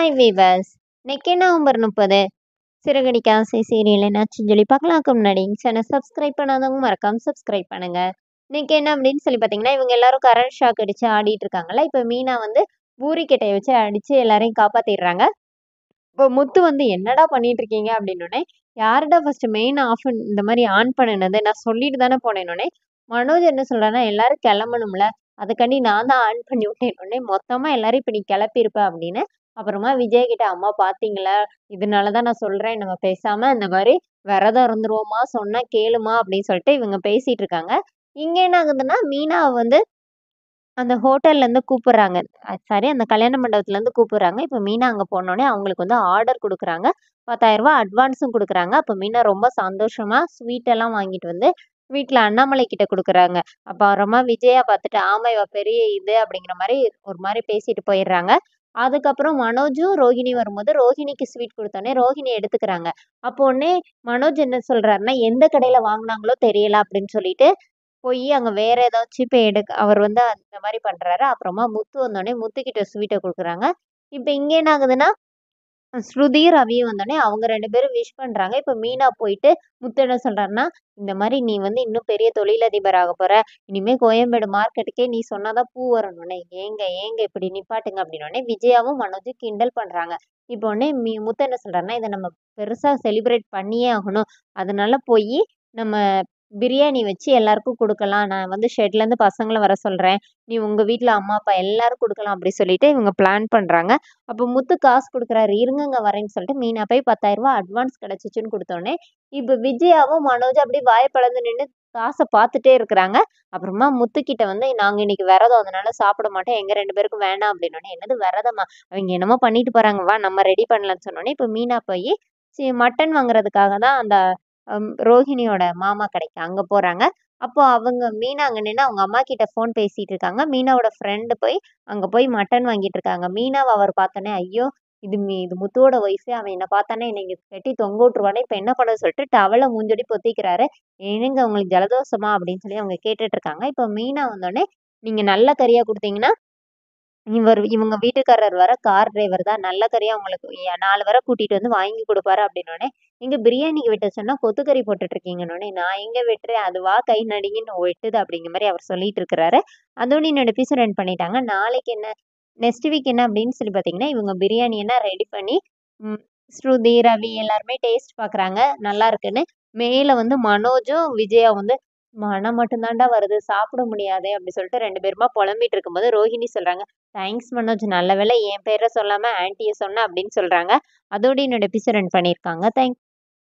Hi viewers. இன்னைக்கு November 30 Siragadikka ஆசை serial என்னாச்சுன்னு சொல்லி பார்க்கலாம்க்கு முன்னாடி சேனல் சப்ஸ்கிரைப் பண்ணாதவங்க மறக்காம சப்ஸ்கிரைப் பண்ணுங்க. இன்னைக்கு என்ன அப்படின்னு சொல்லி பார்த்தீங்கன்னா, இவங்க எல்லாரும் கரண்ட் ஷாக் அடிச்சு ஆடிட்டு இருக்காங்கல்ல. இப்போ மீனா வந்து பூரிக்கட்டையை வச்சு அடிச்சு எல்லாரையும் காப்பாத்திடுறாங்க. இப்போ முத்து வந்து என்னடா பண்ணிட்டு இருக்கீங்க அப்படின்னோடனே, யாருடா ஃபர்ஸ்ட் மெயின் ஆஃப் இந்த மாதிரி ஆன் பண்ணினது, நான் சொல்லிட்டு தானே போனேன்னொடனே மனோஜ் என்ன சொல்றாருன்னா, எல்லாரும் கிளம்பணும்ல, அதுக்காண்டி நான் தான் ஆன் பண்ணி விட்டேன்னொடனே மொத்தமா எல்லாரும் இப்ப நீ கிளப்பியிருப்ப அப்படின்னு. அப்புறமா விஜய் கிட்ட, அம்மா பாத்தீங்களா, இதனாலதான் நான் சொல்றேன், நம்ம பேசாம இந்த மாதிரி விரதம் இருந்துருவோமா, சொன்னா கேளுமா அப்படின்னு சொல்லிட்டு இவங்க பேசிட்டு இருக்காங்க. இங்க என்ன ஆகுதுன்னா, மீனா வந்து அந்த ஹோட்டல்ல இருந்து கூப்பிடுறாங்க. சாரி, அந்த கல்யாண மண்டபத்துல இருந்து கூப்பிடுறாங்க. இப்ப மீனா அங்க போனோனே அவங்களுக்கு வந்து ஆர்டர் குடுக்குறாங்க. ரூ. 10,000 அட்வான்ஸும் குடுக்குறாங்க. அப்ப மீனா ரொம்ப சந்தோஷமா ஸ்வீட் எல்லாம் வாங்கிட்டு வந்து வீட்ல அண்ணாமலை கிட்ட குடுக்குறாங்க. அப்புறமா விஜயா பார்த்துட்டு, ஆமா இவ பெரிய இது அப்படிங்கிற மாரி ஒரு மாரி பேசிட்டு போயிடுறாங்க. அதுக்கப்புறம் மனோஜும், ரோஹிணியும் வரும்போது ரோஹிணிக்கு ஸ்வீட் குடுத்தோனே ரோஹிணி எடுத்துக்கிறாங்க. அப்போ உடனே மனோஜ் என்ன சொல்றாருன்னா, எந்த கடையில வாங்குனாங்களோ தெரியல அப்படின்னு சொல்லிட்டு போயி அங்க வேற ஏதாச்சும் போய் அவர் வந்து அந்த மாரி பண்றாரு. அப்புறமா முத்து வந்தோனே முத்துக்கிட்ட ஸ்வீட்ட குடுக்குறாங்க. இப்ப இங்க என்ன ஆகுதுன்னா, ஸ்ருதி, ரவியும் வந்தோனே அவங்க 2 பேரும் விஷ் பண்றாங்க. இப்ப மீனா போயிட்டு முத்து என்ன சொல்றாருன்னா, இந்த மாரி நீ வந்து இன்னும் பெரிய தொழிலதிபர் ஆகப் போற. இனிமே கோயம்பேடு மார்க்கெட்டுக்கே நீ சொன்னா தான் பூ வரும்னோனே, ஏங்க ஏங்க இப்படி நிப்பாட்டுங்க அப்படின்னோனே விஜயாவும் மனோஜும் கிண்டல் பண்றாங்க. இப்போ உடனே முத்து என்ன சொல்றாருன்னா, இத நம்ம பெருசா செலிப்ரேட் பண்ணியே ஆகணும். அதனால போயி நம்ம பிரியாணி வச்சு எல்லாருக்கும் குடுக்கலாம். நான் வந்து ஷெட்லேருந்து பசங்கள வர சொல்றேன். நீ உங்க வீட்ல அம்மா, அப்பா எல்லாரும் குடுக்கலாம் அப்படி சொல்லிட்டு இவங்க பிளான் பண்றாங்க. அப்போ முத்து காசு குடுக்குறாரு. இருங்கங்க வரேன்னு சொல்லிட்டு மீனா போய் ரூ. 10,000 அட்வான்ஸ் கிடைச்சுச்சுன்னு குடுத்தோனே, இப்ப விஜயாவும் மனோஜும் அப்படியே வாய பிளந்து நின்னு காச பார்த்துட்டே இருக்கிறாங்க. அப்புறமா முத்துக்கிட்ட வந்து, நாங்க இன்னைக்கு விரதம், அதனால சாப்பிட மாட்டோம். எங்க 2 பேருக்கும் வேணாம் அப்படின்னோனே, என்னது விரதமா? அவங்க என்னமோ பண்ணிட்டு போறாங்க. வா நம்ம ரெடி பண்ணலாம்ன்னு சொன்னோனே, இப்ப மீனா போயி மட்டன் வாங்குறதுக்காக தான் அந்த ரோஹிணியோட மாமா கடைக்கு அங்க போறாங்க. அப்போ அவங்க மீனா அங்க நின்னு அவங்க அம்மா கிட்ட ஃபோன் பேசிட்டு இருக்காங்க. மீனாவோட ஃப்ரெண்டு போய் அங்க போய் மட்டன் வாங்கிட்டு இருக்காங்க. மீனாவ அவர் பார்த்தோனே, ஐயோ! இது முத்துவோட ஒய்ஃபு. அவன் என்ன பார்த்தானே என்னை இங்க கட்டி தொங்க விட்டுருவானே! இப்ப என்ன பண்ணுறது சொல்லிட்டு டவல மூஞ்சோடி பொத்திக்கிறாரு. "என்னங்க உங்களுக்கு ஜலதோஷமா?" அப்படின்னு சொல்லி அவங்க கேட்டுட்டு இருக்காங்க. இப்ப மீனா வந்தோனே, "நீங்க நல்ல கறியா குடுத்தீங்கன்னா, இவங்க வீட்டுக்காரர் வர கார் டிரைவர் தான். நல்ல கறியா உங்களுக்கு 4 பேர கூட்டிட்டு வந்து வாங்கி குடுப்பாரு" அப்படின்னோனே, "எங்க பிரியாணிக்கு வெட்ட சொன்னா கொத்துக்கறி போட்டுட்டு இருக்கீங்கன்னோனே, நான் எங்க வெட்டுறேன், அதுவா கை நடுங்கின்னு வெட்டுது" அப்படிங்கிற மாரி அவர் சொல்லிட்டு இருக்கிறாரு. அதோட இன்னொரு எபிசோட் ரன் பண்ணிட்டாங்க. நாளைக்கு என்ன, நெக்ஸ்ட் வீக் என்ன அப்படின்னு சொல்லி பார்த்தீங்கன்னா, இவங்க பிரியாணி எல்லாம் ரெடி பண்ணி ம் ஸ்ருதி, ரவி எல்லாருமே டேஸ்ட் பார்க்குறாங்க. நல்லா இருக்குன்னு. மேல வந்து மனோஜும், விஜயா வந்து மனம் மட்டும் தான்டா வருது, சாப்பிட முடியாதே அப்படி சொல்லிட்டு 2 பேருமா புலம்பிட்டு இருக்கும்போது ரோஹிணி சொல்றாங்க, தேங்க்ஸ் மனோஜ், நல்ல வேளை என் பேர சொல்லாம ஆன்ட்டிய சொன்ன அப்படின்னு சொல்றாங்க. அதோட என்னோட எபிசோட் ரன் பண்ணியிருக்காங்க. தேங்க்ஸ்.